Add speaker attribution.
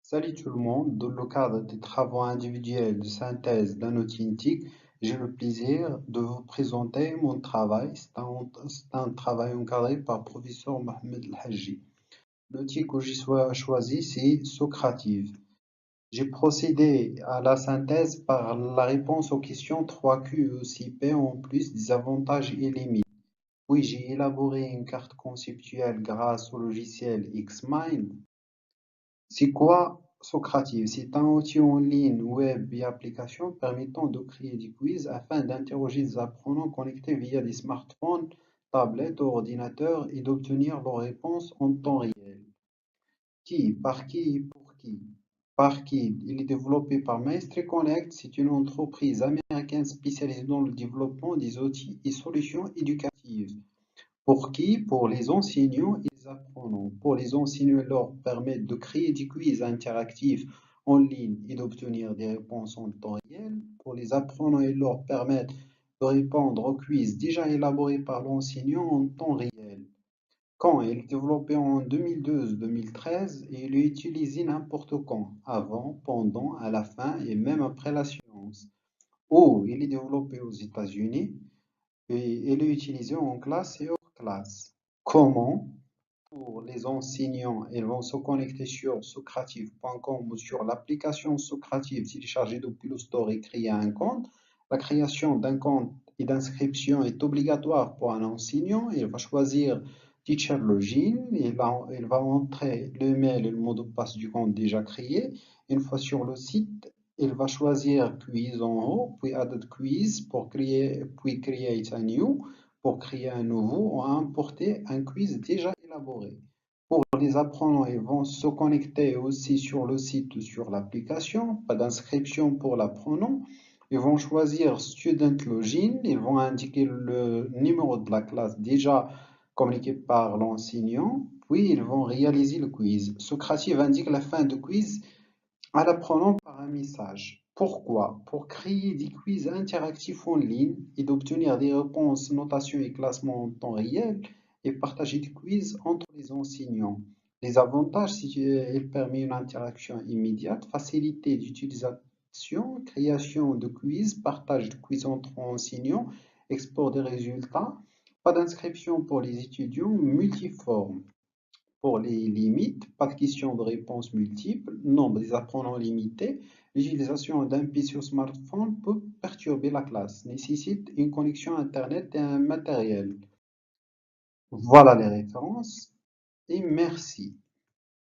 Speaker 1: Salut tout le monde, dans le cadre des travaux individuels de synthèse d'un outil NTIC, j'ai le plaisir de vous présenter mon travail. C'est un travail encadré par professeur Mohamed El Hadji. L'outil que j'ai choisi, c'est Socrative. J'ai procédé à la synthèse par la réponse aux questions 3Q et aussi P en plus des avantages et limites. Oui, j'ai élaboré une carte conceptuelle grâce au logiciel Xmind. C'est quoi Socrative? C'est un outil en ligne, web et application permettant de créer des quiz afin d'interroger des apprenants connectés via des smartphones, tablettes ou ordinateurs et d'obtenir leurs réponses en temps réel. Qui? Par qui? Pour qui? Par qui? Il est développé par Maestri Connect. C'est une entreprise américaine spécialisée dans le développement des outils et solutions éducatives. Pour qui? Pour les enseignants et les apprenants. Pour les enseignants, ils leur permettent de créer des quiz interactifs en ligne et d'obtenir des réponses en temps réel. Pour les apprenants, ils leur permettent de répondre aux quiz déjà élaborés par l'enseignant en temps réel. Quand il est développé en 2012-2013 et il est utilisé n'importe quand, avant, pendant, à la fin et même après la séance. Ou il est développé aux États-Unis et il est utilisé en classe et hors classe. Comment? Pour les enseignants, ils vont se connecter sur socrative.com ou sur l'application Socrative téléchargée depuis le store et créer un compte. La création d'un compte et d'inscription est obligatoire pour un enseignant. Il va choisir Teacher Login, il va entrer le mail et le mot de passe du compte déjà créé. Une fois sur le site, il va choisir Quiz en haut, puis Add Quiz pour créer, puis Create a New pour créer un nouveau ou importer un quiz déjà élaboré. Pour les apprenants, ils vont se connecter aussi sur le site ou sur l'application. Pas d'inscription pour l'apprenant. Ils vont choisir Student Login. Ils vont indiquer le numéro de la classe déjà communiqué par l'enseignant. Puis ils vont réaliser le quiz. Socrative indique la fin du quiz à l'apprenant par un message. Pourquoi? Pour créer des quiz interactifs en ligne et d'obtenir des réponses, notations et classements en temps réel et partager des quiz entre les enseignants. Les avantages, c'est qu'il permet une interaction immédiate, facilité d'utilisation, création de quiz, partage de quiz entre enseignants, export des résultats, pas d'inscription pour les étudiants, multiforme. Pour les limites, pas de question de réponse multiple, nombre des apprenants limité, l'utilisation d'un PC ou smartphone peut perturber la classe, nécessite une connexion Internet et un matériel. Voilà les références et merci.